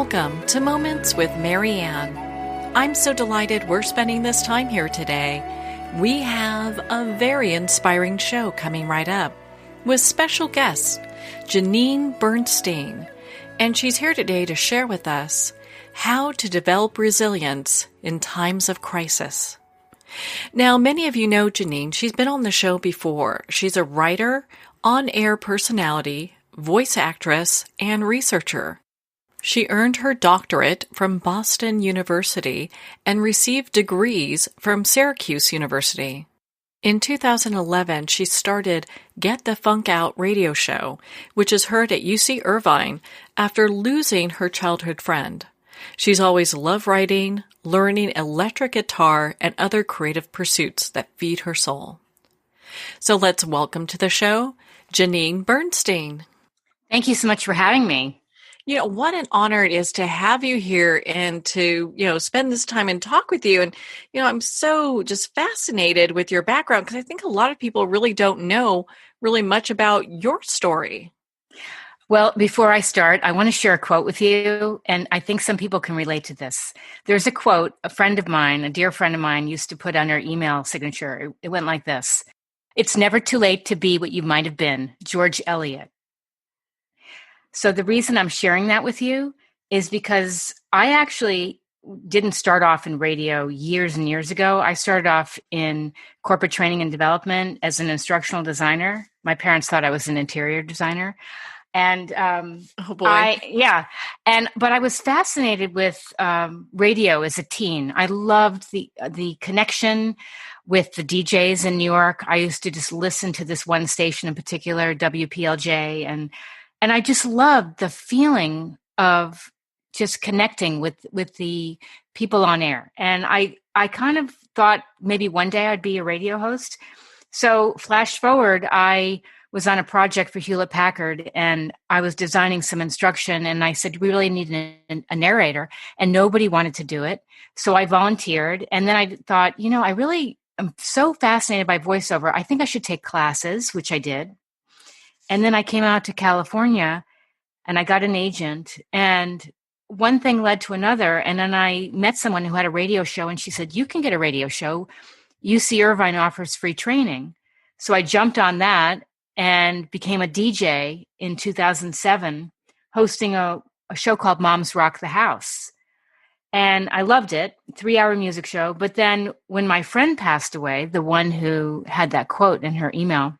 Welcome to Moments with Marianne. I'm so delighted we're spending this time here today. We have a very inspiring show coming right up with special guest, Janine Bernstein, and she's here today to share with us how to develop resilience in times of crisis. Now, many of you know Janine. She's been on the show before. She's a writer, on-air personality, voice actress, and researcher. She earned her doctorate from Boston University and received degrees from Syracuse University. In 2011, she started Get the Funk Out radio show, which is heard at UC Irvine after losing her childhood friend. She's always loved writing, learning electric guitar, and other creative pursuits that feed her soul. So let's welcome to the show, Janine Bernstein. Thank you so much for having me. You know, what an honor it is to have you here and to, spend this time and talk with you. And, I'm so just fascinated with your background because I think a lot of people really don't know really much about your story. Well, before I start, I want to share a quote with you, and I think some people can relate to this. There's a quote a friend of mine, a dear friend of mine, used to put on her email signature. It went like this: "It's never too late to be what you might have been." George Eliot. So the reason I'm sharing that with you is because I actually didn't start off in radio years and years ago. I started off in corporate training and development as an instructional designer. My parents thought I was an interior designer. And oh boy. But I was fascinated with radio as a teen. I loved the connection with the DJs in New York. I used to just listen to this one station in particular, WPLJ, and I just loved the feeling of just connecting with the people on air. And I kind of thought maybe one day I'd be a radio host. So flash forward, I was on a project for Hewlett Packard, and I was designing some instruction, and I said, we really need a narrator, and nobody wanted to do it. So I volunteered, and then I thought, I really am so fascinated by voiceover. I think I should take classes, which I did. And then I came out to California and I got an agent, and one thing led to another. And then I met someone who had a radio show, and she said, you can get a radio show. UC Irvine offers free training. So I jumped on that and became a DJ in 2007, hosting a show called Moms Rock the House. And I loved it, 3-hour music show. But then when my friend passed away, the one who had that quote in her email,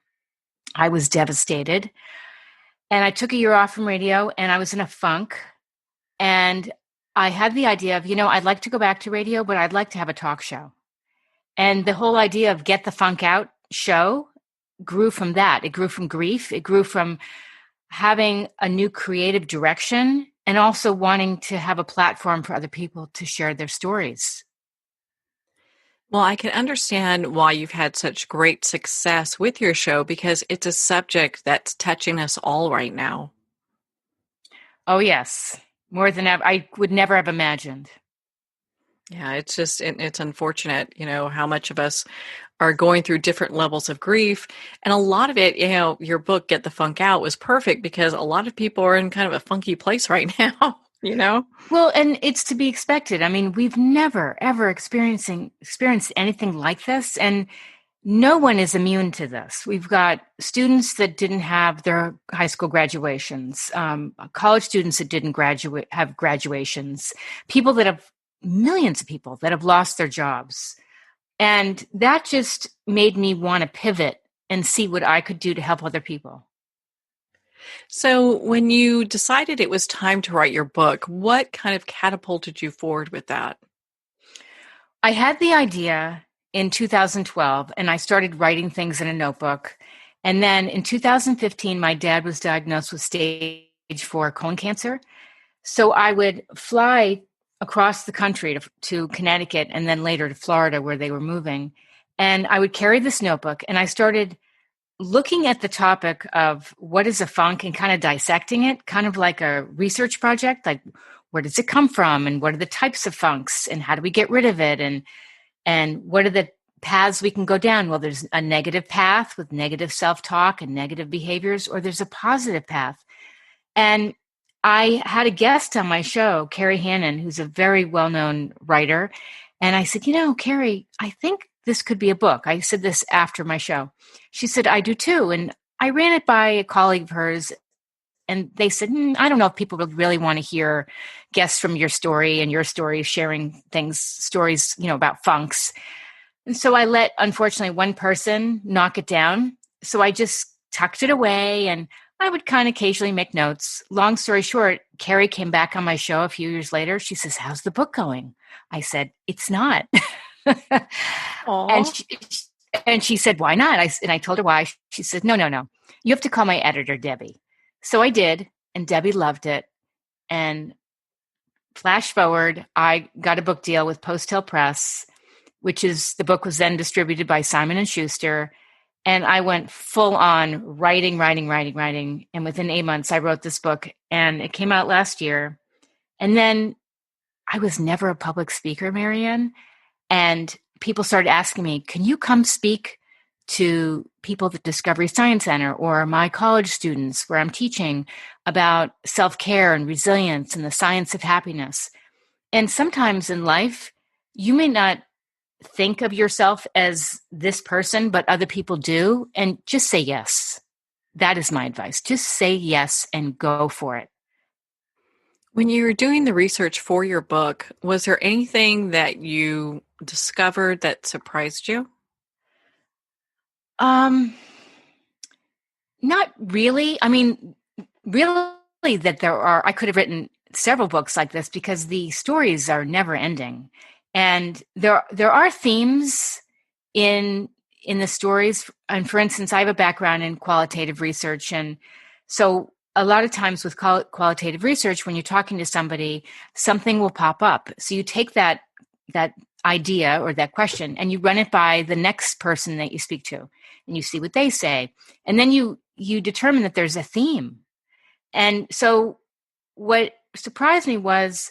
I was devastated, and I took a year off from radio, and I was in a funk, and I had the idea of, I'd like to go back to radio, but I'd like to have a talk show. And the whole idea of Get the Funk Out show grew from that. It grew from grief. It grew from having a new creative direction and also wanting to have a platform for other people to share their stories. Well, I can understand why you've had such great success with your show because it's a subject that's touching us all right now. Oh, yes. More than ever. I would never have imagined. Yeah, it's just, it's unfortunate, how much of us are going through different levels of grief. And a lot of it, your book, Get the Funk Out, was perfect because a lot of people are in kind of a funky place right now. Well, and it's to be expected. I mean, we've never, ever experienced anything like this. And no one is immune to this. We've got students that didn't have their high school graduations, college students that didn't have graduations, millions of people that have lost their jobs. And that just made me want to pivot and see what I could do to help other people. So when you decided it was time to write your book, what kind of catapulted you forward with that? I had the idea in 2012, and I started writing things in a notebook. And then in 2015, my dad was diagnosed with stage 4 colon cancer. So I would fly across the country to Connecticut and then later to Florida where they were moving. And I would carry this notebook, and I started looking at the topic of what is a funk and kind of dissecting it, kind of like a research project, like where does it come from and what are the types of funks and how do we get rid of it and what are the paths we can go down? Well, there's a negative path with negative self-talk and negative behaviors, or there's a positive path. And I had a guest on my show, Carrie Hannon, who's a very well-known writer. And I said, Carrie, I think this could be a book. I said this after my show. She said, I do too. And I ran it by a colleague of hers, and they said, I don't know if people would really want to hear guests from your story and your story sharing stories, about funks. And so I let, unfortunately, one person knock it down. So I just tucked it away, and I would kind of occasionally make notes. Long story short, Carrie came back on my show a few years later. She says, how's the book going? I said, it's not. and she said, why not? And I told her why. She said, no. You have to call my editor, Debbie. So I did, and Debbie loved it. And flash forward, I got a book deal with Post Hill Press, the book was then distributed by Simon & Schuster. And I went full on writing. And within 8 months, I wrote this book, and it came out last year. And then I was never a public speaker, Marianne. And people started asking me, can you come speak to people at the Discovery Science Center or my college students where I'm teaching about self-care and resilience and the science of happiness? And sometimes in life, you may not think of yourself as this person, but other people do. And just say yes. That is my advice. Just say yes and go for it. When you were doing the research for your book, was there anything that you discovered that surprised you? Not really. I mean, really that I could have written several books like this because the stories are never ending. And there are themes in the stories. And for instance, I have a background in qualitative research. And so a lot of times with qualitative research, when you're talking to somebody, something will pop up. So you take that idea or that question and you run it by the next person that you speak to, and you see what they say. And then you determine that there's a theme. And so what surprised me was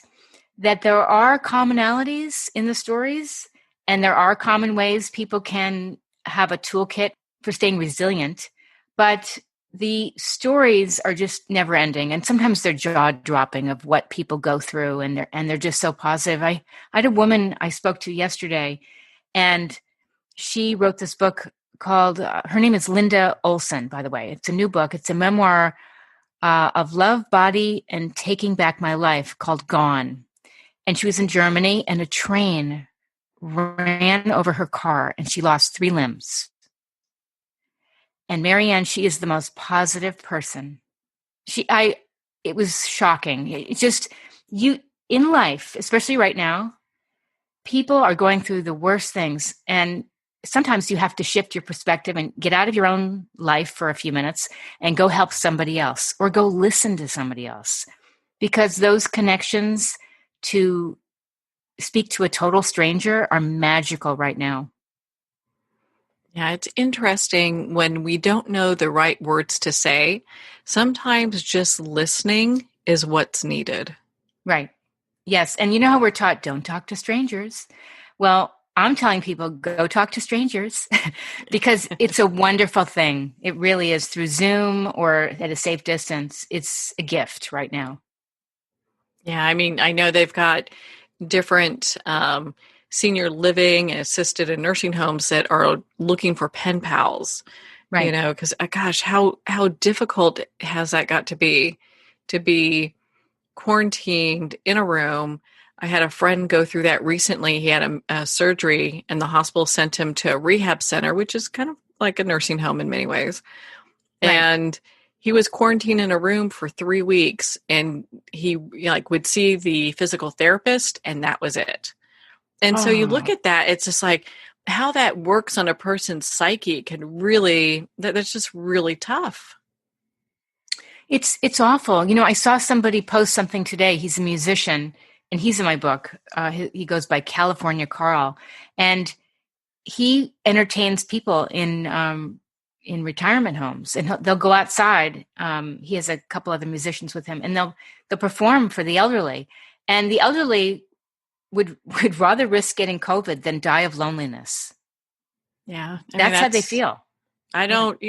that there are commonalities in the stories, and there are common ways people can have a toolkit for staying resilient, but the stories are just never ending. And sometimes they're jaw dropping of what people go through, and they're just so positive. I had a woman I spoke to yesterday, and she wrote this book called, her name is Linda Olson, by the way. It's a new book. It's a memoir of love, body, and taking back my life called Gone. And she was in Germany, and a train ran over her car, and she lost 3 limbs. And Marianne, she is the most positive person. It was shocking. It's just, in life, especially right now, people are going through the worst things. And sometimes you have to shift your perspective and get out of your own life for a few minutes and go help somebody else, or go listen to somebody else, because those connections to speak to a total stranger are magical right now. Yeah, it's interesting when we don't know the right words to say. Sometimes just listening is what's needed. Right. Yes. And you know how we're taught, don't talk to strangers. Well, I'm telling people, go talk to strangers because it's a wonderful thing. It really is, through Zoom or at a safe distance. It's a gift right now. Yeah, I mean, I know they've got different senior living and assisted and nursing homes that are looking for pen pals, right? Because gosh, how difficult has that got to be quarantined in a room. I had a friend go through that recently. He had a surgery, and the hospital sent him to a rehab center, which is kind of like a nursing home in many ways. Right. And he was quarantined in a room for 3 weeks, and he would see the physical therapist, and that was it. And so you look at that, it's just like how that works on a person's psyche can really, that's just really tough. It's awful. I saw somebody post something today. He's a musician, and he's in my book. He goes by California Carl, and he entertains people in retirement homes, and they'll go outside. He has a couple other musicians with him, and they'll perform for the elderly, and the elderly would rather risk getting COVID than die of loneliness. Yeah. That's how they feel. I don't,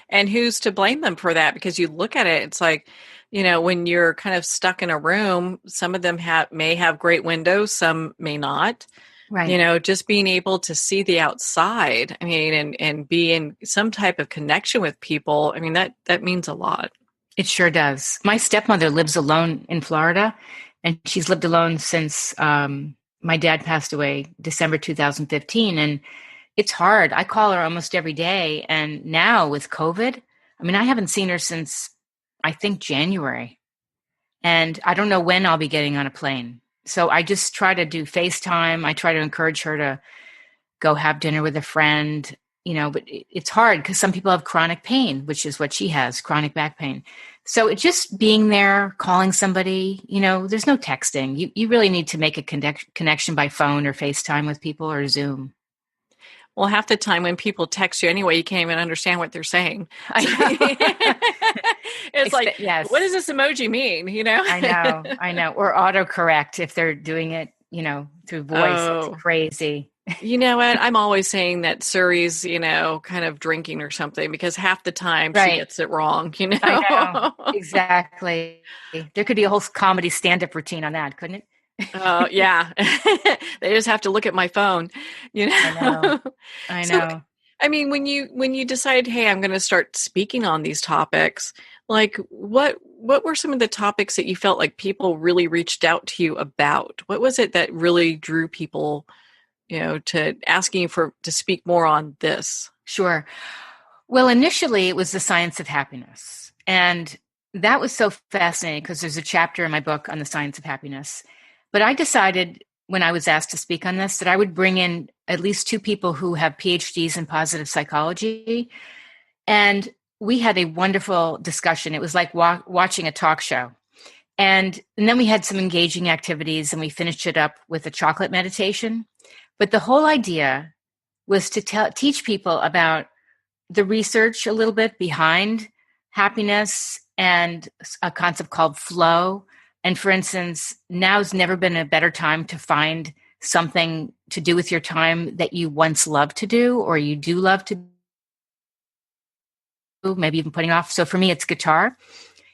and who's to blame them for that? Because you look at it, it's like, when you're kind of stuck in a room, some of them may have great windows, some may not. Right. Just being able to see the outside, I mean, and be in some type of connection with people, I mean, that means a lot. It sure does. My stepmother lives alone in Florida, and she's lived alone since my dad passed away December 2015. And it's hard. I call her almost every day. And now with COVID, I mean, I haven't seen her since, I think, January. And I don't know when I'll be getting on a plane. So I just try to do FaceTime. I try to encourage her to go have dinner with a friend, but it's hard because some people have chronic pain, which is what she has, chronic back pain. So it's just being there, calling somebody, there's no texting. You really need to make a connection by phone or FaceTime with people or Zoom. Well, half the time when people text you anyway, you can't even understand what they're saying. It's like, yes. What does this emoji mean? I know. Or autocorrect if they're doing it, through voice. It's crazy. You know what? I'm always saying that Suri's, kind of drinking or something because half the time she gets it wrong, I know. Exactly. There could be a whole comedy stand-up routine on that, couldn't it? Oh, yeah. They just have to look at my phone, I know. So, I mean, when you decide, hey, I'm going to start speaking on these topics, like what were some of the topics that you felt like people really reached out to you about? What was it that really drew people, to asking you to speak more on this? Sure. Well, initially it was the science of happiness. And that was so fascinating because there's a chapter in my book on the science of happiness. But I decided when I was asked to speak on this that I would bring in at least two people who have PhDs in positive psychology. And we had a wonderful discussion. It was like watching a talk show. And then we had some engaging activities and we finished it up with a chocolate meditation. But the whole idea was to teach people about the research a little bit behind happiness and a concept called flow. And for instance, now's never been a better time to find something to do with your time that you once loved to do or you do love to do, maybe even putting off. So for me, it's guitar.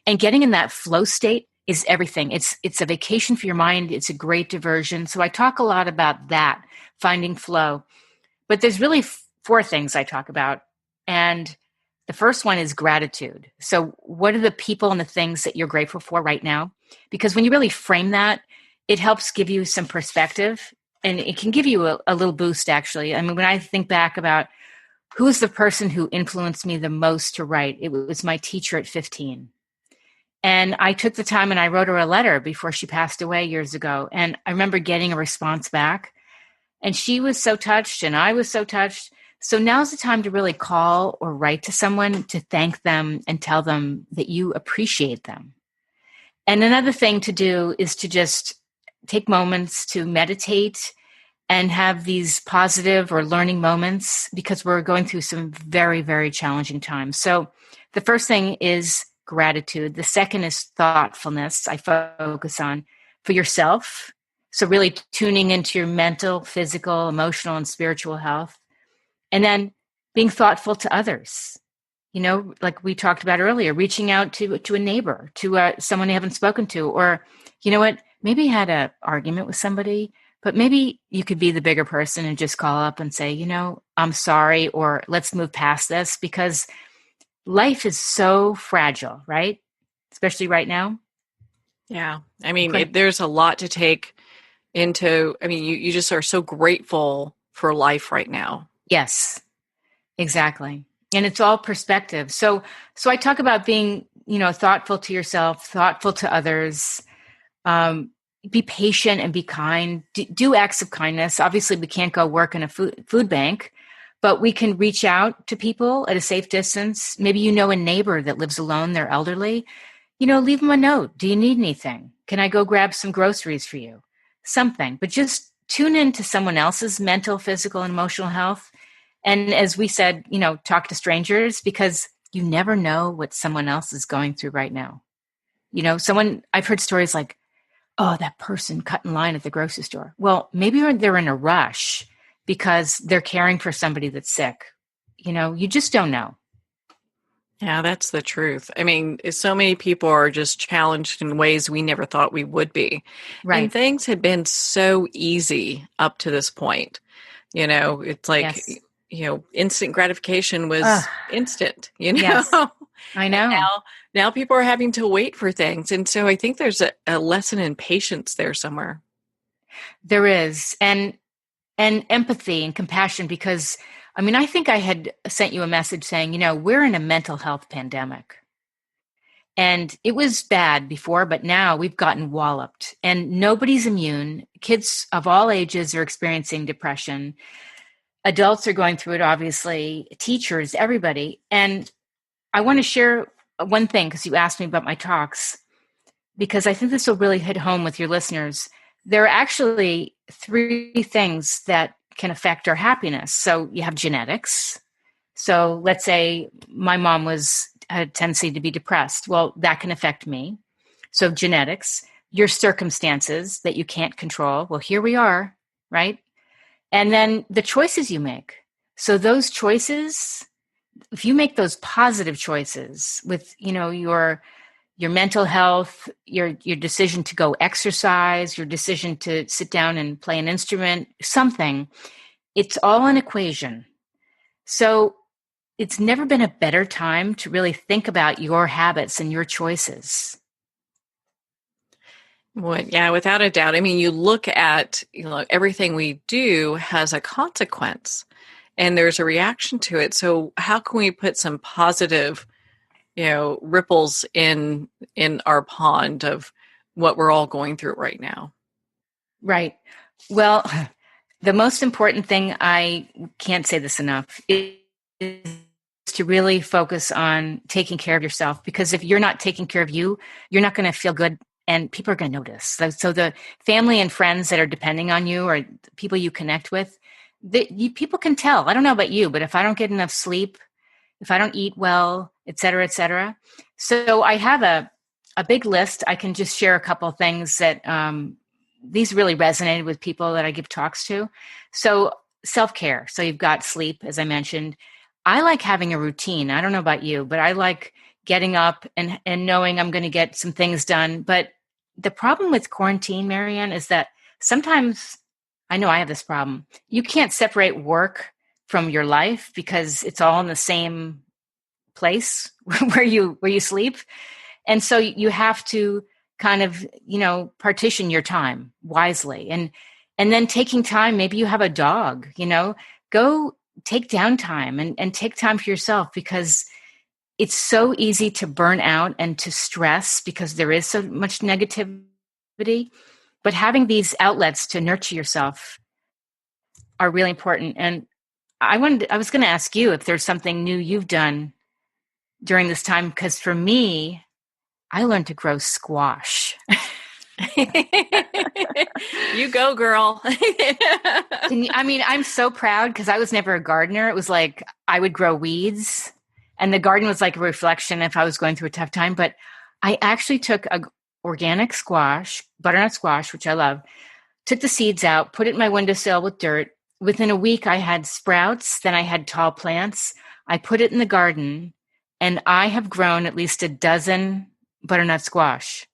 And getting in that flow state is everything. It's a vacation for your mind. It's a great diversion. So I talk a lot about that, finding flow. But there's really four things I talk about. And the first one is gratitude. So what are the people and the things that you're grateful for right now? Because when you really frame that, it helps give you some perspective and it can give you a little boost, actually. I mean, when I think back about who's the person who influenced me the most to write, it was my teacher at 15. And I took the time and I wrote her a letter before she passed away years ago. And I remember getting a response back. And she was so touched and I was so touched. So now's the time to really call or write to someone to thank them and tell them that you appreciate them. And another thing to do is to just take moments to meditate and have these positive or learning moments because we're going through some very, very challenging times. So the first thing is gratitude. The second is thoughtfulness. I focus on for yourself. So really tuning into your mental, physical, emotional, and spiritual health. And then being thoughtful to others. Like we talked about earlier, reaching out to a neighbor, to someone you haven't spoken to, or, maybe you had an argument with somebody, but maybe you could be the bigger person and just call up and say, I'm sorry, or let's move past this because life is so fragile, right? Especially right now. Yeah. I mean, there's a lot to take into. I mean, you just are so grateful for life right now. Yes, exactly. And it's all perspective. So I talk about being, thoughtful to yourself, thoughtful to others, be patient and be kind, do acts of kindness. Obviously, we can't go work in a food bank, but we can reach out to people at a safe distance. Maybe a neighbor that lives alone, they're elderly. Leave them a note. Do you need anything? Can I go grab some groceries for you? Something. But just tune into someone else's mental, physical, and emotional health. And as we said, talk to strangers because you never know what someone else is going through right now. I've heard stories like, oh, that person cut in line at the grocery store. Well, maybe they're in a rush because they're caring for somebody that's sick, You just don't know. Yeah, that's the truth. I mean, so many people are just challenged in ways we never thought we would be. And Right. things had been so easy up to this point. It's like, Yes. instant gratification was Ugh, instant, yes, And I know. now people are having to wait for things. And so I think there's a lesson in patience there somewhere. There is. And empathy and compassion, because I think I had sent you a message saying, we're in a mental health pandemic. And it was bad before, but now we've gotten walloped and nobody's immune. Kids of all ages are experiencing depression. Adults are going through it, obviously, teachers, everybody. And I want to share one thing, because you asked me about my talks, because I think this will really hit home with your listeners. There are actually 3 things that can affect our happiness. So you have genetics. So let's say my mom had a tendency to be depressed. Well, that can affect me. So genetics, your circumstances that you can't control. Well, here we are, right? And then the choices you make. So those choices, if you make those positive choices with, your mental health, your decision to go exercise, your decision to sit down and play an instrument, something, it's all an equation. So it's never been a better time to really think about your habits and your choices. Well, yeah, without a doubt. I mean, you look at, everything we do has a consequence and there's a reaction to it. So how can we put some positive, ripples in our pond of what we're all going through right now? Right. Well, the most important thing, I can't say this enough, is to really focus on taking care of yourself, because if you're not taking care of you, you're not going to feel good and people are going to notice. So the family and friends that are depending on you, or people you connect with, people can tell. I don't know about you, but if I don't get enough sleep, if I don't eat well, et cetera, et cetera. So I have a big list. I can just share a couple of things that these really resonated with people that I give talks to. So self-care. So you've got sleep, as I mentioned. I like having a routine. I don't know about you, but I like getting up and knowing I'm going to get some things done. But the problem with quarantine, Marianne, is that sometimes, I know I have this problem, you can't separate work from your life because it's all in the same place where you sleep. And so you have to kind of, partition your time wisely. And then taking time, maybe you have a dog, go take downtime and take time for yourself, because it's so easy to burn out and to stress because there is so much negativity. But having these outlets to nurture yourself are really important. And I was going to ask you if there's something new you've done during this time, because for me, I learned to grow squash. You go, girl. I'm so proud, because I was never a gardener. It was like I would grow weeds, and the garden was like a reflection if I was going through a tough time. But I actually took a organic squash, butternut squash, which I love, took the seeds out, put it in my windowsill with dirt. Within a week, I had sprouts. Then I had tall plants. I put it in the garden, and I have grown at least a dozen butternut squash.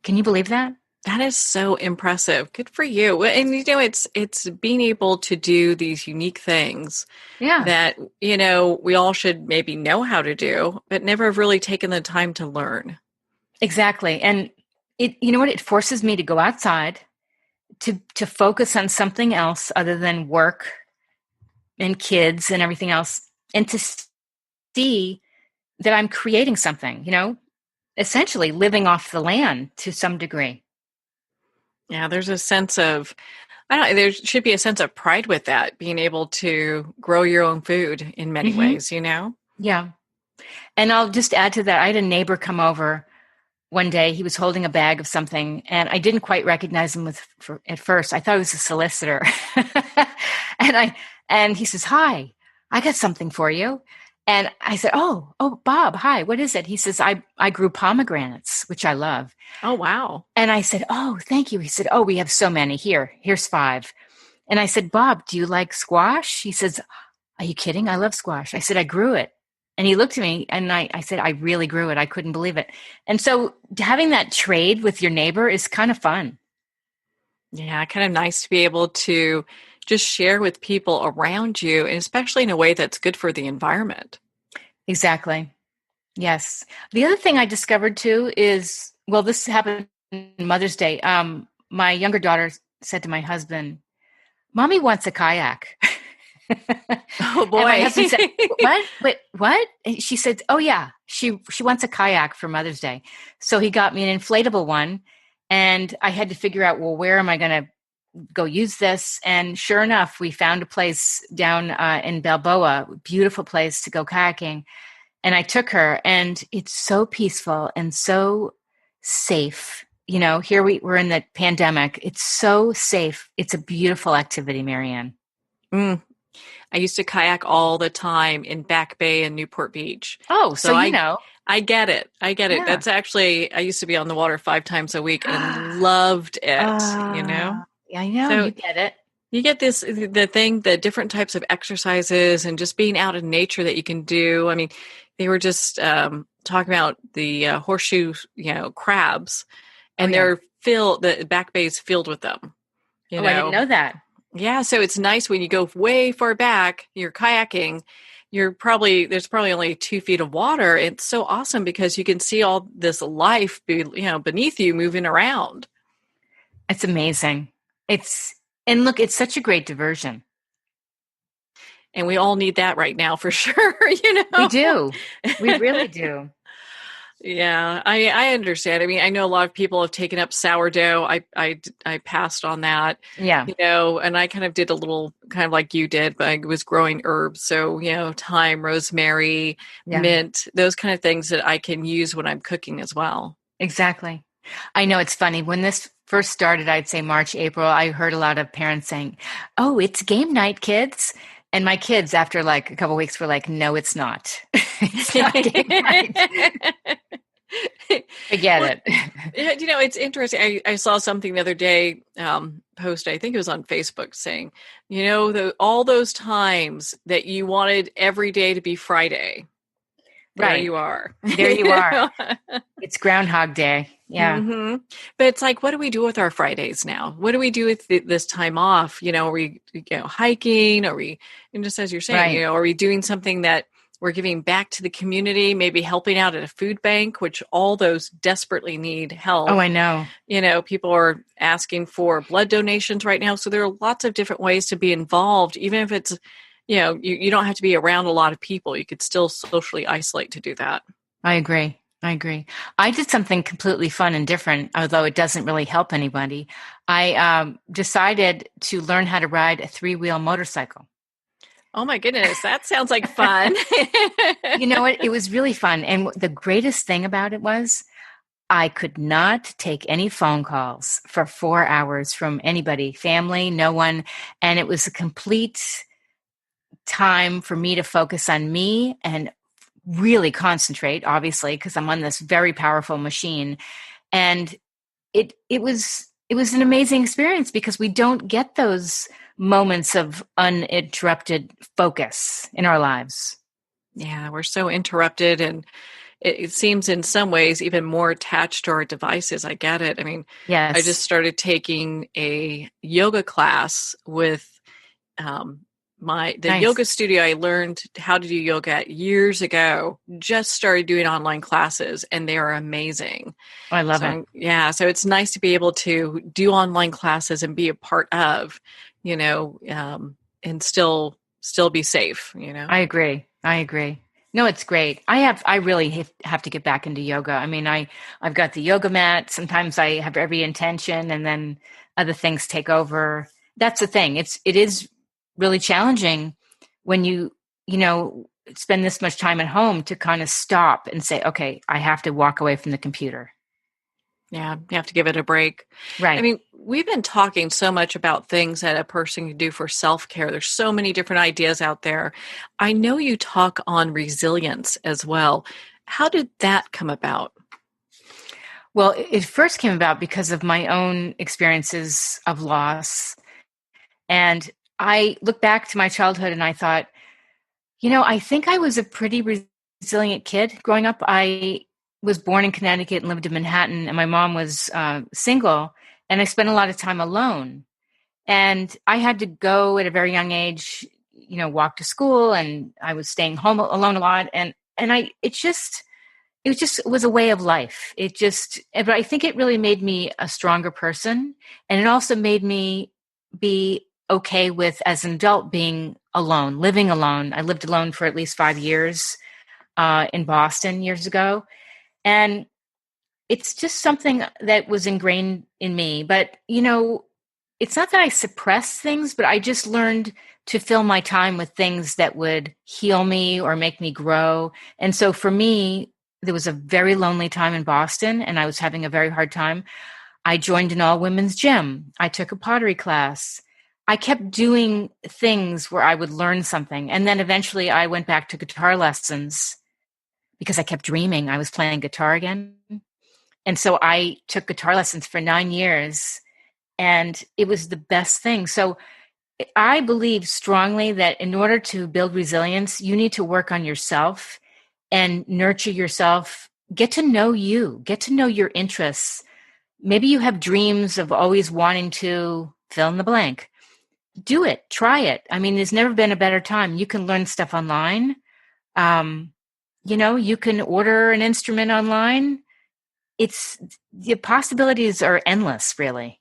Can you believe that? That is so impressive. Good for you. And it's being able to do these unique things that, we all should maybe know how to do, but never have really taken the time to learn. Exactly. And it forces me to go outside, to focus on something else other than work and kids and everything else, and to see that I'm creating something, essentially living off the land to some degree. Yeah, there's a sense of, there should be a sense of pride with that, being able to grow your own food in many ways, Yeah. And I'll just add to that. I had a neighbor come over one day. He was holding a bag of something, and I didn't quite recognize him at first. I thought he was a solicitor. and he says, "Hi, I got something for you." And I said, "Oh, Bob, hi, what is it?" He says, I grew pomegranates, which I love. Oh, wow. And I said, "Oh, thank you." He said, "Oh, we have so many. Here's 5. And I said, "Bob, do you like squash?" He says, are you kidding? I love squash. I said, I grew it. And he looked at me and I said, I really grew it. I couldn't believe it. And so having that trade with your neighbor is kind of fun. Yeah, kind of nice to be able to just share with people around you, and especially in a way that's good for the environment. Exactly. Yes. The other thing I discovered too is, well, this happened on Mother's Day. My younger daughter said to my husband, Mommy wants a kayak. Oh And my boy. husband said, what? Wait, what? And she said, oh yeah, she wants a kayak for Mother's Day. So he got me an inflatable one, and I had to figure out, well, where am I going to go use this? And sure enough, we found a place down in Balboa, beautiful place to go kayaking. And I took her, and it's so peaceful and so safe. You know, here we're in the pandemic. It's so safe. It's a beautiful activity, Marianne. Mm. I used to kayak all the time in Back Bay and Newport Beach. Oh, so you know. I get it. I get it. Yeah. That's actually, I used to be on the water 5 times a week and loved it, you know? Yeah, I know. So You get it. you get the different types of exercises and just being out in nature that you can do. I mean, they were just talking about the horseshoe, crabs, and they're filled, the Back Bay is filled with them. I didn't know that. Yeah, so it's nice when you go way far back, you're kayaking, there's probably only 2 feet of water. It's so awesome because you can see all this life beneath you moving around. It's amazing. And look, it's such a great diversion. And we all need that right now for sure, We do. We really do. Yeah, I understand. I mean, I know a lot of people have taken up sourdough. I passed on that. Yeah. And I kind of did a little kind of like you did, but I was growing herbs. So, thyme, rosemary, mint, those kind of things that I can use when I'm cooking as well. Exactly. I know it's funny. When this first started, I'd say March, April, I heard a lot of parents saying, oh, it's game night, kids. And my kids, after like a couple of weeks, were like, "No, it's not. It's not game night." Forget it. It's interesting. I saw something the other day post. I think it was on Facebook saying, all those times that you wanted every day to be Friday. There you are. There you are. It's Groundhog Day. Yeah. Mm-hmm. But it's like, what do we do with our Fridays now? What do we do with this time off? Are we hiking? Are we, and just as you're saying, are we doing something that we're giving back to the community, maybe helping out at a food bank, which all those desperately need help. Oh, I know. People are asking for blood donations right now. So there are lots of different ways to be involved, even if it's, you don't have to be around a lot of people. You could still socially isolate to do that. I agree. I did something completely fun and different, although it doesn't really help anybody. I decided to learn how to ride a 3-wheel motorcycle. Oh my goodness, that sounds like fun. You know what? It was really fun. And the greatest thing about it was I could not take any phone calls for 4 hours from anybody, family, no one. And it was a complete time for me to focus on me and really concentrate, obviously, because I'm on this very powerful machine. And it was an amazing experience because we don't get those moments of uninterrupted focus in our lives. Yeah, we're so interrupted, and it seems in some ways even more attached to our devices. I get it. I mean, yes. I just started taking a yoga class with the yoga studio I learned how to do yoga at years ago. Just started doing online classes, and they are amazing. Oh, I love it. Yeah, so it's nice to be able to do online classes and be a part of, and still be safe. I agree. No, it's great. I really have to get back into yoga. I mean, I've got the yoga mat. Sometimes I have every intention, and then other things take over. That's the thing. It is really challenging when you spend this much time at home to kind of stop and say, okay, I have to walk away from the computer. Yeah, you have to give it a break. Right. I mean, we've been talking so much about things that a person can do for self-care. There's so many different ideas out there. I know you talk on resilience as well. How did that come about? Well, it first came about because of my own experiences of loss. And I look back to my childhood and I thought, I think I was a pretty resilient kid growing up. I was born in Connecticut and lived in Manhattan, and my mom was single, and I spent a lot of time alone. And I had to go at a very young age, walk to school, and I was staying home alone a lot. And it was a way of life. But I think it really made me a stronger person. And it also made me be okay with, as an adult, being alone, living alone. I lived alone for at least 5 years in Boston years ago. And it's just something that was ingrained in me. But, it's not that I suppress things, but I just learned to fill my time with things that would heal me or make me grow. And so for me, there was a very lonely time in Boston, and I was having a very hard time. I joined an all-women's gym. I took a pottery class. I kept doing things where I would learn something. And then eventually I went back to guitar lessons because I kept dreaming I was playing guitar again. And so I took guitar lessons for 9 years, and it was the best thing. So I believe strongly that in order to build resilience, you need to work on yourself and nurture yourself. Get to know you, get to know your interests. Maybe you have dreams of always wanting to fill in the blank. Do it, try it. I mean, there's never been a better time. You can learn stuff online. You can order an instrument online. The possibilities are endless, really.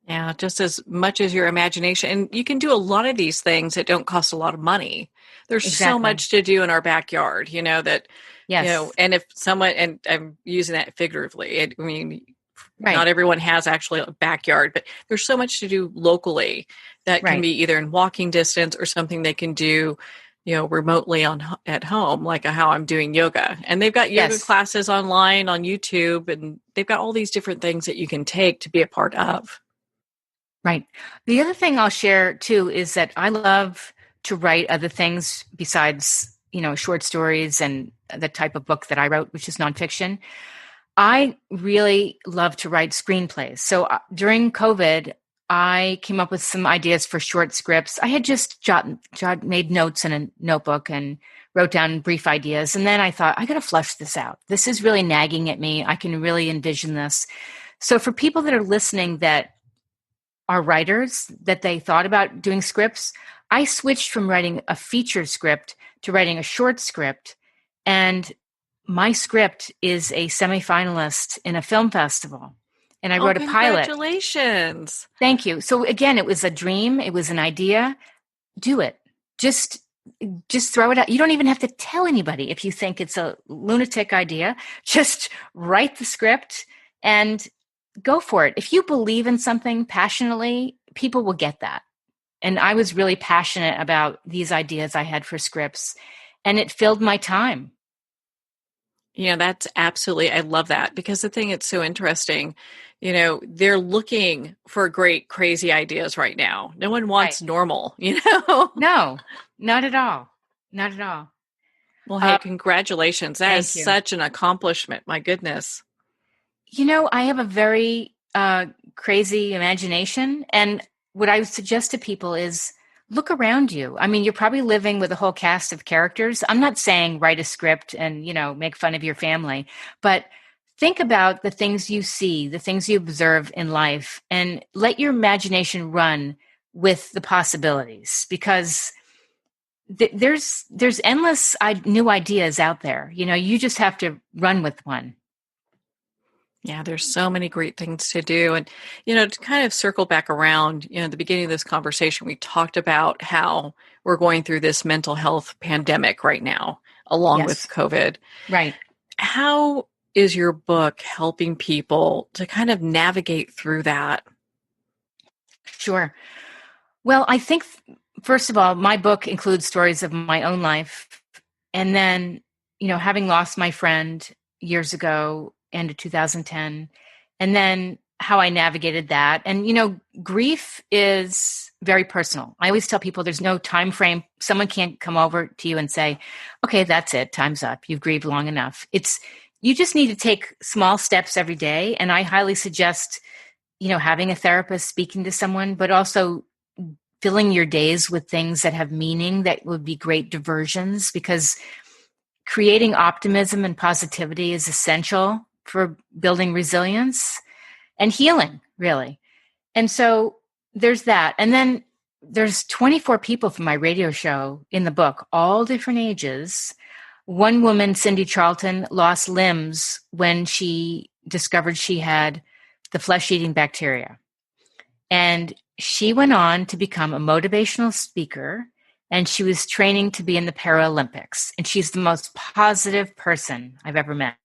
Yeah, just as much as your imagination. And you can do a lot of these things that don't cost a lot of money. There's so much to do in our backyard, that, yes. And if someone, and I'm using that figuratively, Right. Not everyone has actually a backyard, but there's so much to do locally that can be either in walking distance or something they can do, remotely at home, like how I'm doing yoga. And they've got yoga classes online on YouTube, and they've got all these different things that you can take to be a part of. Right. The other thing I'll share too is that I love to write other things besides, short stories and the type of book that I wrote, which is nonfiction. I really love to write screenplays. So during COVID, I came up with some ideas for short scripts. I had just made notes in a notebook and wrote down brief ideas. And then I thought, I got to flesh this out. This is really nagging at me. I can really envision this. So for people that are listening that are writers, that they thought about doing scripts, I switched from writing a feature script to writing a short script. And my script is a semifinalist in a film festival. And I wrote a pilot. Congratulations. Thank you. So again, it was a dream. It was an idea. Do it. Just throw it out. You don't even have to tell anybody if you think it's a lunatic idea. Just write the script and go for it. If you believe in something passionately, people will get that. And I was really passionate about these ideas I had for scripts, and it filled my time. Yeah, that's absolutely, I love that, because the thing that's so interesting, they're looking for great, crazy ideas right now. No one wants normal, No, not at all. Not at all. Well, hey, congratulations. That is such an accomplishment. My goodness. I have a very crazy imagination. And what I would suggest to people is look around you. I mean, you're probably living with a whole cast of characters. I'm not saying write a script and, make fun of your family, but think about the things you see, the things you observe in life, and let your imagination run with the possibilities, because there's endless new ideas out there. You just have to run with one. Yeah, there's so many great things to do. And, to kind of circle back around, at the beginning of this conversation, we talked about how we're going through this mental health pandemic right now, along with COVID. Right. How is your book helping people to kind of navigate through that? Sure. Well, I think, first of all, my book includes stories of my own life. And then, having lost my friend years ago, end of 2010, and then how I navigated that. And, grief is very personal. I always tell people there's no time frame. Someone can't come over to you and say, okay, that's it. Time's up. You've grieved long enough. You just need to take small steps every day. And I highly suggest, having a therapist, speaking to someone, but also filling your days with things that have meaning that would be great diversions, because creating optimism and positivity is essential for building resilience and healing, really. And so there's that. And then there's 24 people from my radio show in the book, all different ages. One woman, Cindy Charlton, lost limbs when she discovered she had the flesh-eating bacteria. And she went on to become a motivational speaker, and she was training to be in the Paralympics. And she's the most positive person I've ever met.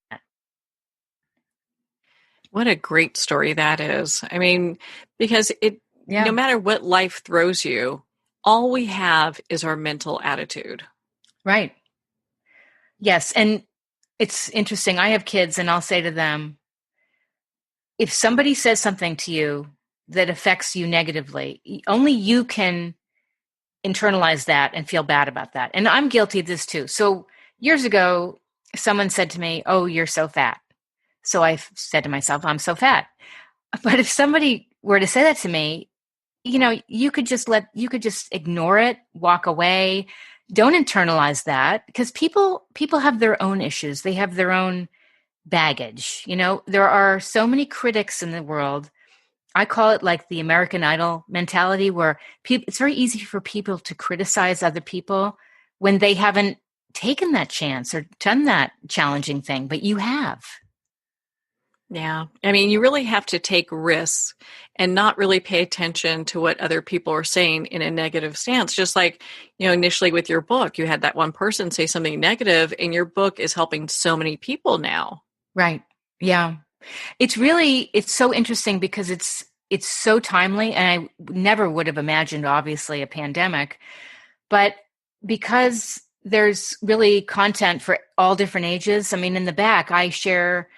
What a great story that is. I mean, because no matter what life throws you, all we have is our mental attitude. Right. Yes. And it's interesting. I have kids, and I'll say to them, if somebody says something to you that affects you negatively, only you can internalize that and feel bad about that. And I'm guilty of this too. So years ago, someone said to me, "Oh, you're so fat." So I said to myself, "I'm so fat." But if somebody were to say that to me, you could just ignore it, walk away. Don't internalize that, because people have their own issues. They have their own baggage. There are so many critics in the world. I call it like the American Idol mentality, where it's very easy for people to criticize other people when they haven't taken that chance or done that challenging thing, but you have. Yeah. I mean, you really have to take risks and not really pay attention to what other people are saying in a negative stance. Just like, initially with your book, you had that one person say something negative, and your book is helping so many people now. Right. Yeah. It's so interesting because it's so timely, and I never would have imagined, obviously, a pandemic, but because there's really content for all different ages. I mean, in the back, I share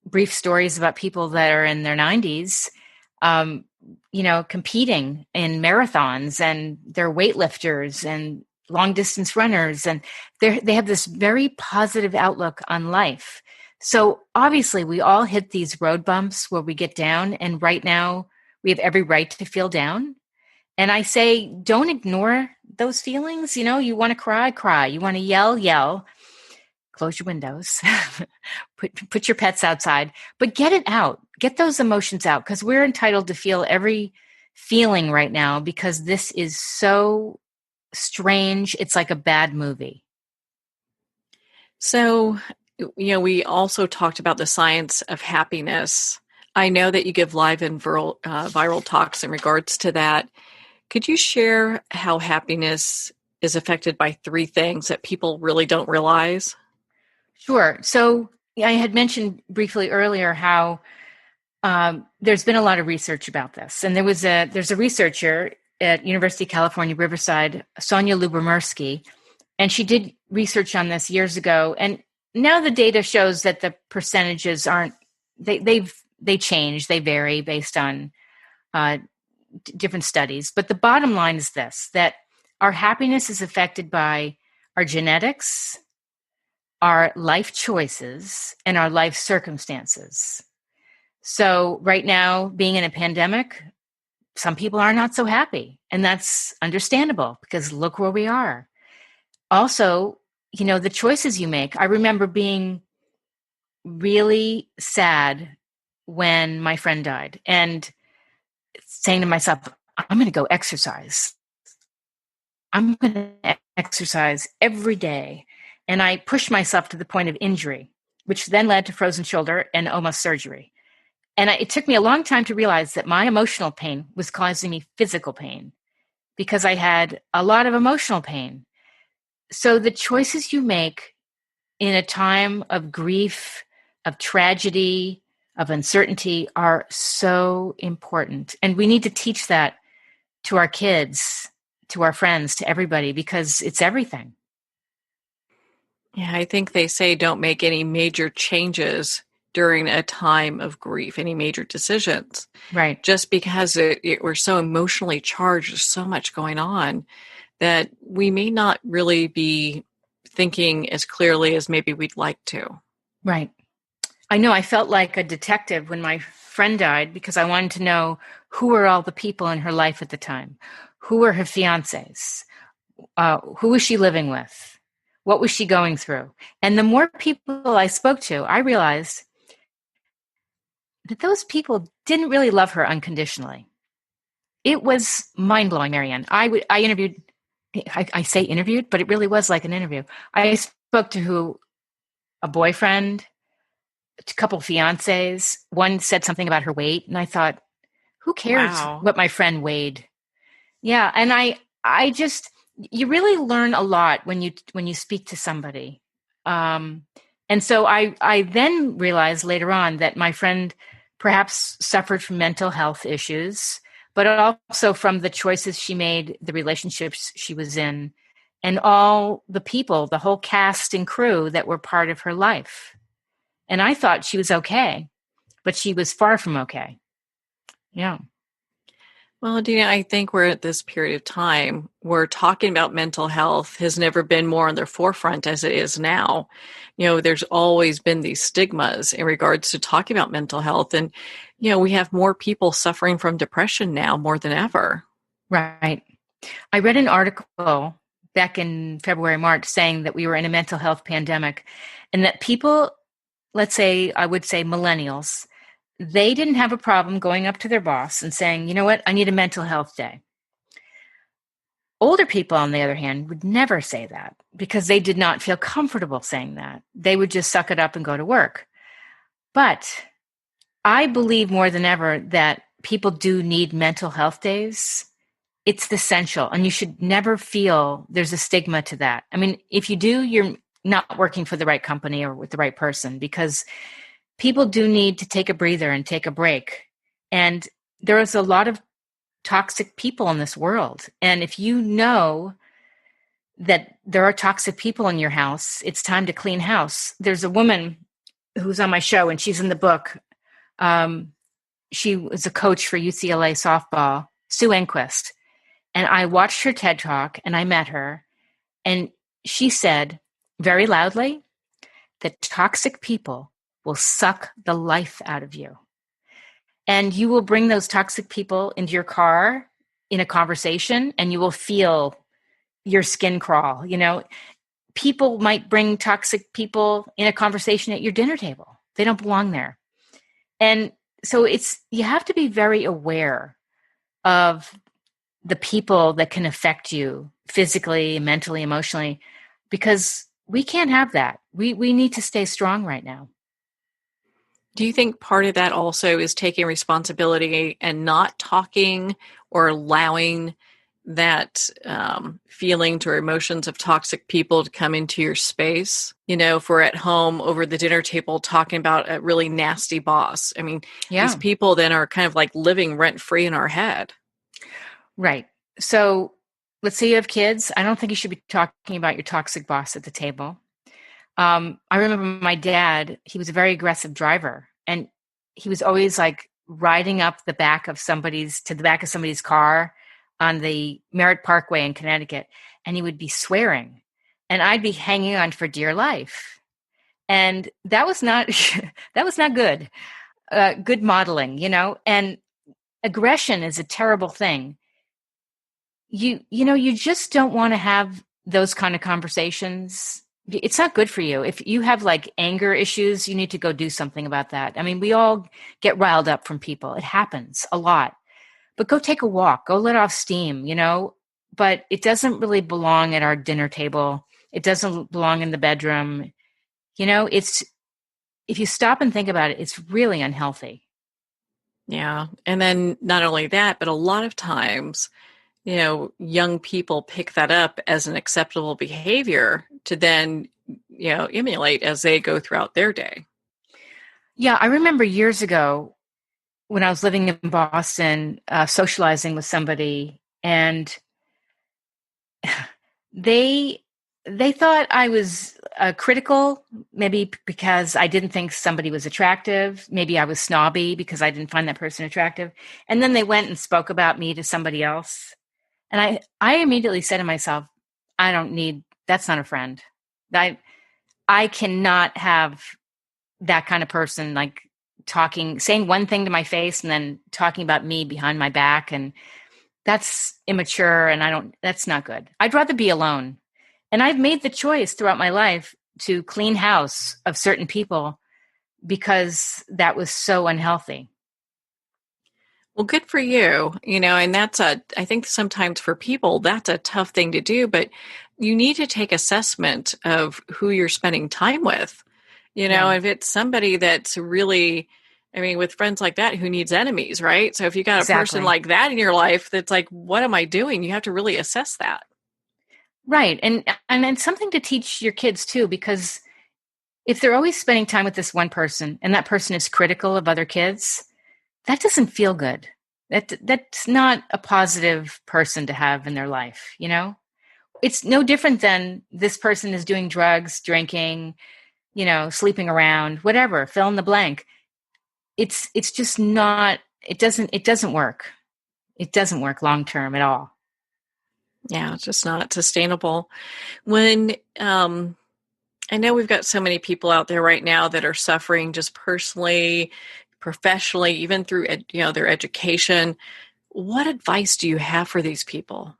brief stories about people that are in their 90s, competing in marathons, and they're weightlifters and long distance runners, and they have this very positive outlook on life. So obviously we all hit these road bumps where we get down, and right now we have every right to feel down. And I say, don't ignore those feelings. You want to cry. You want to yell. Close your windows, put your pets outside, but get it out. Get those emotions out, because we're entitled to feel every feeling right now, because this is so strange. It's like a bad movie. So, we also talked about the science of happiness. I know that you give live and viral talks in regards to that. Could you share how happiness is affected by 3 things that people really don't realize? Sure. So I had mentioned briefly earlier how there's been a lot of research about this. And there's a researcher at University of California, Riverside, Sonia Lyubomirsky, and she did research on this years ago. And now the data shows that the percentages they change, they vary based on different studies. But the bottom line is this, that our happiness is affected by our genetics, our life choices, and our life circumstances. So right now, being in a pandemic, some people are not so happy, and that's understandable, because look where we are. Also, the choices you make. I remember being really sad when my friend died and saying to myself, I'm going to go exercise. I'm going to exercise every day. And I pushed myself to the point of injury, which then led to frozen shoulder and almost surgery. And it took me a long time to realize that my emotional pain was causing me physical pain, because I had a lot of emotional pain. So the choices you make in a time of grief, of tragedy, of uncertainty are so important. And we need to teach that to our kids, to our friends, to everybody, because it's everything. Yeah, I think they say don't make any major changes during a time of grief, any major decisions. Right. Just because we're so emotionally charged, there's so much going on that we may not really be thinking as clearly as maybe we'd like to. Right. I know I felt like a detective when my friend died, because I wanted to know who were all the people in her life at the time. Who were her fiancés? Who was she living with? What was she going through? And the more people I spoke to, I realized that those people didn't really love her unconditionally. It was mind-blowing, Marianne. I interviewed, I say interviewed, but it really was like an interview. I spoke to a boyfriend, a couple fiancés. One said something about her weight, and I thought, who cares Wow. what my friend weighed? Yeah, and I just, you really learn a lot when you speak to somebody. And so I then realized later on that my friend perhaps suffered from mental health issues, but also from the choices she made, the relationships she was in, and all the people, the whole cast and crew that were part of her life. And I thought she was okay, but she was far from okay. Yeah. Well, Dina, I think we're at this period of time where talking about mental health has never been more on the forefront as it is now. There's always been these stigmas in regards to talking about mental health. And, we have more people suffering from depression now more than ever. Right. I read an article back in February, March, saying that we were in a mental health pandemic and that people, let's say, I would say millennials, they didn't have a problem going up to their boss and saying, you know what, I need a mental health day. Older people, on the other hand, would never say that because they did not feel comfortable saying that. They would just suck it up and go to work. But I believe more than ever that people do need mental health days. It's essential, and you should never feel there's a stigma to that. I mean, if you do, you're not working for the right company or with the right person, because people do need to take a breather and take a break. And there is a lot of toxic people in this world. And if you know that there are toxic people in your house, it's time to clean house. There's a woman who's on my show, and she's in the book. She was a coach for UCLA softball, Sue Enquist. And I watched her TED Talk and I met her. And she said very loudly that toxic people will suck the life out of you. And you will bring those toxic people into your car in a conversation and you will feel your skin crawl. People might bring toxic people in a conversation at your dinner table. They don't belong there. And so you have to be very aware of the people that can affect you physically, mentally, emotionally, because we can't have that. We need to stay strong right now. Do you think part of that also is taking responsibility and not talking or allowing that feelings or emotions of toxic people to come into your space? If we're at home over the dinner table talking about a really nasty boss, I mean, these people then are kind of like living rent free in our head. Right. So let's say you have kids. I don't think you should be talking about your toxic boss at the table. I remember my dad, he was a very aggressive driver, and he was always like riding up to the back of somebody's car on the Merritt Parkway in Connecticut, and he would be swearing, and I'd be hanging on for dear life. And that was not, that was not good, good modeling, and aggression is a terrible thing. You just don't want to have those kind of conversations. It's not good for you. If you have like anger issues, you need to go do something about that. I mean, we all get riled up from people. It happens a lot. But go take a walk, go let off steam, but it doesn't really belong at our dinner table. It doesn't belong in the bedroom. If you stop and think about it, it's really unhealthy. Yeah. And then not only that, but a lot of times, young people pick that up as an acceptable behavior to then, emulate as they go throughout their day. Yeah, I remember years ago when I was living in Boston, socializing with somebody, and they thought I was critical, maybe because I didn't think somebody was attractive. Maybe I was snobby because I didn't find that person attractive. And then they went and spoke about me to somebody else. And I immediately said to myself, that's not a friend. I cannot have that kind of person saying one thing to my face and then talking about me behind my back. And that's immature, and that's not good. I'd rather be alone. And I've made the choice throughout my life to clean house of certain people because that was so unhealthy. Well, good for you, and I think sometimes for people, that's a tough thing to do, but you need to take assessment of who you're spending time with. Yeah, If it's somebody that's really, I mean, with friends like that, who needs enemies, right? So if you got a person exactly. like that in your life, that's like, what am I doing? You have to really assess that. Right. And it's something to teach your kids too, because if they're always spending time with this one person and that person is critical of other kids, that doesn't feel good. That's not a positive person to have in their life, you know? It's no different than this person is doing drugs, drinking, sleeping around, whatever, fill in the blank. It's just not, it doesn't work. It doesn't work long term at all. Yeah, it's just not sustainable. When I know we've got so many people out there right now that are suffering just personally, professionally, even through their education. What advice do you have for these people?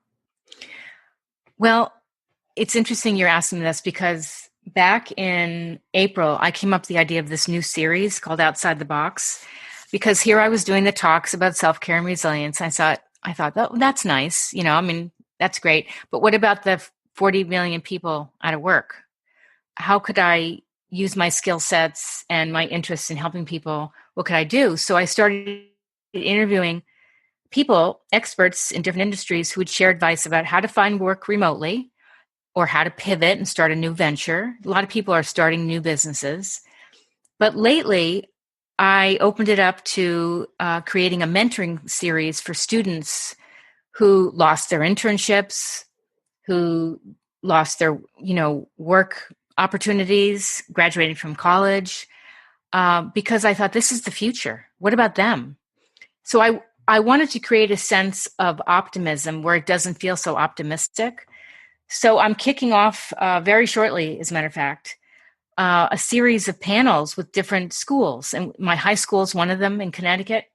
Well, it's interesting you're asking this because back in April, I came up with the idea of this new series called Outside the Box because here I was doing the talks about self-care and resilience. I thought that's nice. I mean, that's great. But what about the 40 million people out of work? How could I use my skill sets and my interests in helping people? What could I do? So I started interviewing people, experts in different industries who would share advice about how to find work remotely or how to pivot and start a new venture. A lot of people are starting new businesses. But lately, I opened it up to creating a mentoring series for students who lost their internships, who lost their, work opportunities, graduating from college, because I thought this is the future. What about them? So I wanted to create a sense of optimism where it doesn't feel so optimistic. So I'm kicking off very shortly, as a matter of fact, a series of panels with different schools. And my high school is one of them in Connecticut.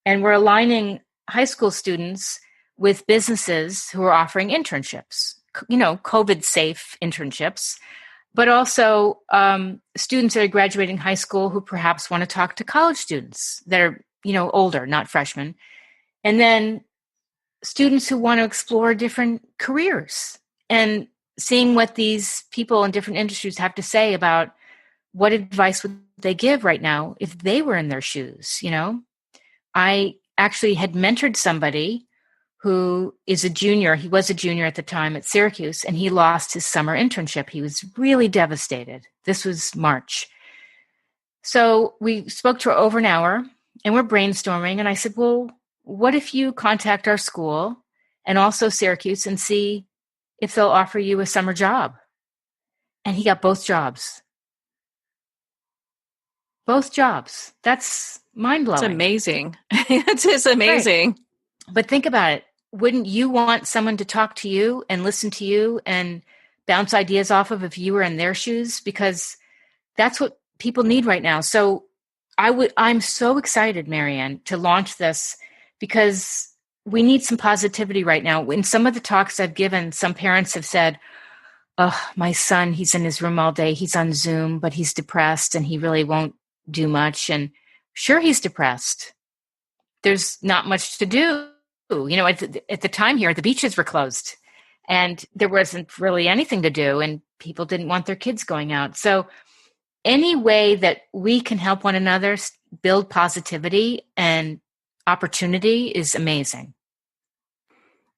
And we're aligning high school students with businesses who are offering internships, COVID safe internships, but also students that are graduating high school who perhaps want to talk to college students that are, older, not freshmen. And then students who want to explore different careers and seeing what these people in different industries have to say about what advice would they give right now if they were in their shoes. I actually had mentored somebody who is a junior. He was a junior at the time at Syracuse, and he lost his summer internship. He was really devastated. This was March. So we spoke to her over an hour, and we're brainstorming. And I said, well, what if you contact our school and also Syracuse and see if they'll offer you a summer job? And he got both jobs. Both jobs. That's mind It's blowing. amazing. It's just Right. amazing. But think about it. Wouldn't you want someone to talk to you and listen to you and bounce ideas off of if you were in their shoes? Because that's what people need right now. So I'm so excited, Marianne, to launch this because we need some positivity right now. In some of the talks I've given, some parents have said, oh, my son, he's in his room all day. He's on Zoom, but he's depressed and he really won't do much. And sure, he's depressed. There's not much to do. At the time here, the beaches were closed and there wasn't really anything to do and people didn't want their kids going out. So any way that we can help one another build positivity and opportunity is amazing.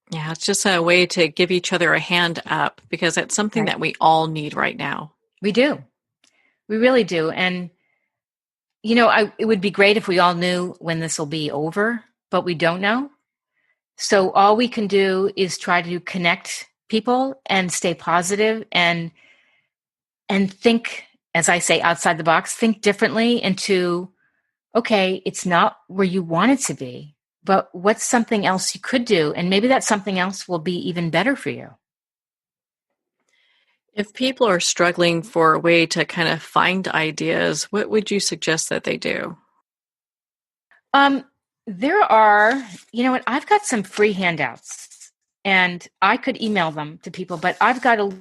Yeah, it's just a way to give each other a hand up because that's something Right. that we all need right now. We do. We really do. And, it would be great if we all knew when this will be over, but we don't know. So all we can do is try to connect people and stay positive and think, as I say, outside the box, think differently into, okay, it's not where you want it to be, but what's something else you could do? And maybe that something else will be even better for you. If people are struggling for a way to kind of find ideas, what would you suggest that they do? Um, There are, you know what, I've got some free handouts and I could email them to people, but I've got a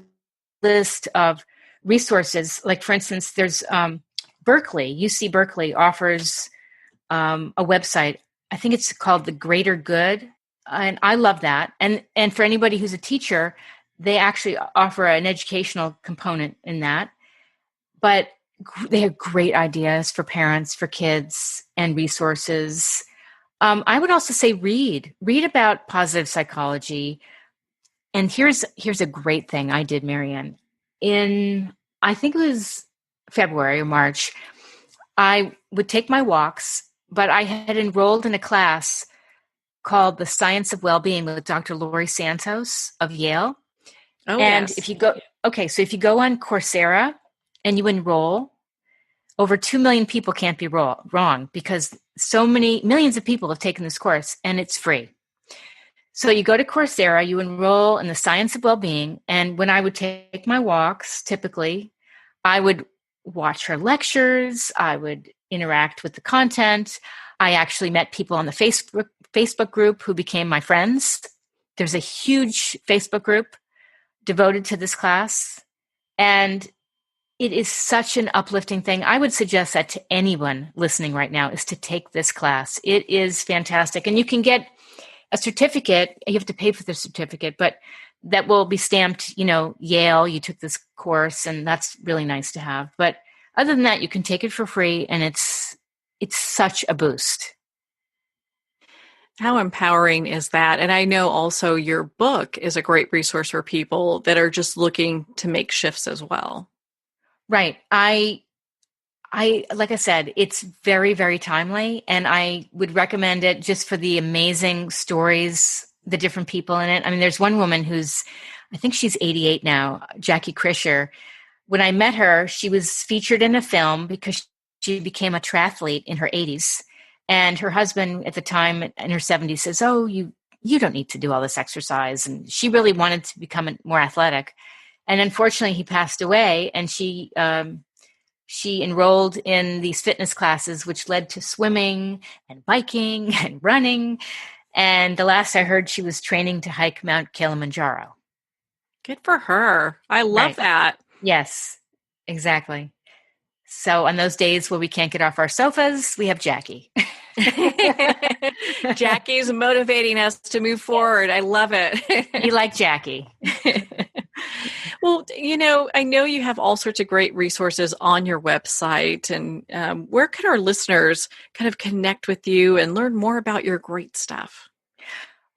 list of resources. Like, for instance, there's Berkeley, UC Berkeley offers a website. I think it's called The Greater Good. And I love that. And for anybody who's a teacher, they actually offer an educational component in that. But they have great ideas for parents, for kids, and resources. I would also say read about positive psychology. And here's a great thing I did, Marianne. I think it was February or March, I would take my walks, but I had enrolled in a class called The Science of Wellbeing with Dr. Laurie Santos of Yale. Oh, and yes. if you go on Coursera and you enroll, over 2 million people can't be wrong, because so many millions of people have taken this course and it's free. So you go to Coursera, you enroll in the Science of Wellbeing. And when I would take my walks, typically, I would watch her lectures. I would interact with the content. I actually met people on the Facebook group who became my friends. There's a huge Facebook group devoted to this class. And it is such an uplifting thing. I would suggest that to anyone listening right now, is to take this class. It is fantastic. And you can get a certificate. You have to pay for the certificate, but that will be stamped, Yale, you took this course, and that's really nice to have. But other than that, you can take it for free, and it's such a boost. How empowering is that? And I know also your book is a great resource for people that are just looking to make shifts as well. Right. I like I said, it's very, very timely, and I would recommend it just for the amazing stories, the different people in it. I mean, there's one woman I think she's 88 now, Jackie Krischer. When I met her, she was featured in a film because she became a triathlete in her 80s. And her husband at the time in her 70s says, "Oh, you don't need to do all this exercise." And she really wanted to become more athletic. And unfortunately, he passed away, and she enrolled in these fitness classes, which led to swimming and biking and running. And the last I heard, she was training to hike Mount Kilimanjaro. Good for her. I love that. Yes, exactly. So on those days where we can't get off our sofas, we have Jackie. Jackie's motivating us to move forward. I love it. You like Jackie. Well, I know you have all sorts of great resources on your website. And where can our listeners kind of connect with you and learn more about your great stuff?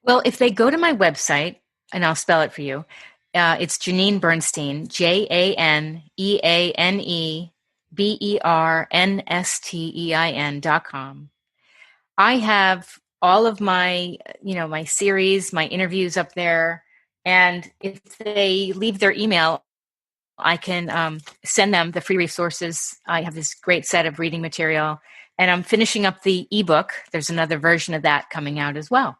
Well, if they go to my website, and I'll spell it for you, it's Janine Bernstein, JaneneBernstein.com. I have all of my, my series, my interviews up there. And if they leave their email, I can send them the free resources. I have this great set of reading material, and I'm finishing up the ebook. There's another version of that coming out as well.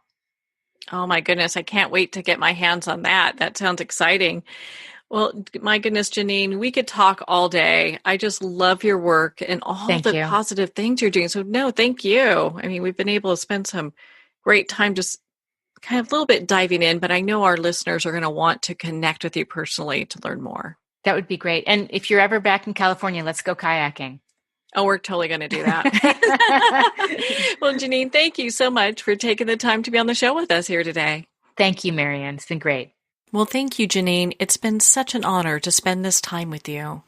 Oh my goodness. I can't wait to get my hands on that. That sounds exciting. Well, my goodness, Janine, we could talk all day. I just love your work and all the positive things you're doing. So no, thank you. I mean, we've been able to spend some great time just kind of a little bit diving in, but I know our listeners are going to want to connect with you personally to learn more. That would be great. And if you're ever back in California, let's go kayaking. Oh, we're totally going to do that. Well, Janine, thank you so much for taking the time to be on the show with us here today. Thank you, Marianne. It's been great. Well, thank you, Janine. It's been such an honor to spend this time with you.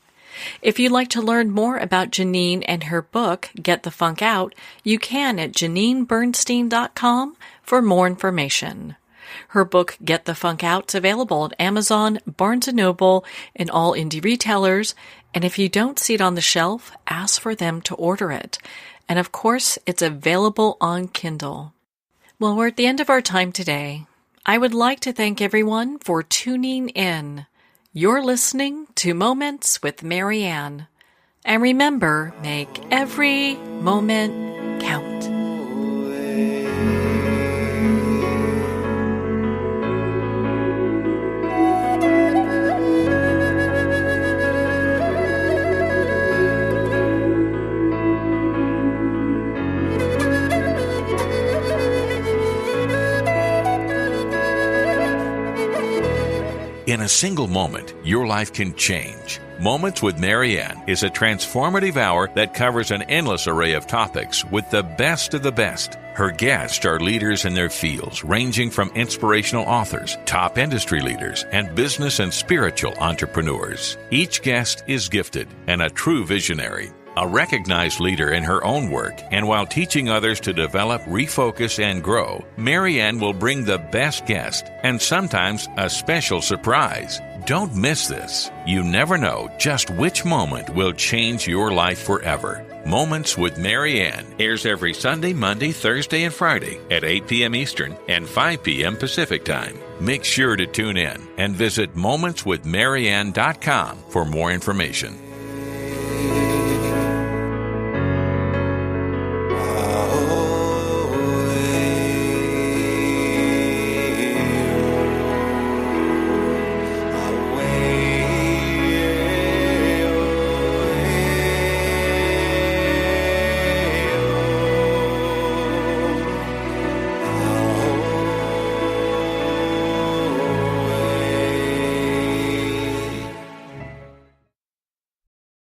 If you'd like to learn more about Janine and her book, Get the Funk Out, you can at JaneaneBernstein.com for more information. Her book, Get the Funk Out, is available at Amazon, Barnes & Noble, and all indie retailers. And if you don't see it on the shelf, ask for them to order it. And of course, it's available on Kindle. Well, we're at the end of our time today. I would like to thank everyone for tuning in. You're listening to Moments with Marianne. And remember, make every moment count. In a single moment, your life can change. Moments with Marianne is a transformative hour that covers an endless array of topics with the best of the best. Her guests are leaders in their fields, ranging from inspirational authors, top industry leaders, and business and spiritual entrepreneurs. Each guest is gifted and a true visionary, a recognized leader in her own work, and while teaching others to develop, refocus, and grow, Marianne will bring the best guest and sometimes a special surprise. Don't miss this. You never know just which moment will change your life forever. Moments with Marianne airs every Sunday, Monday, Thursday, and Friday at 8 p.m. Eastern and 5 p.m. Pacific Time. Make sure to tune in and visit momentswithmarianne.com for more information.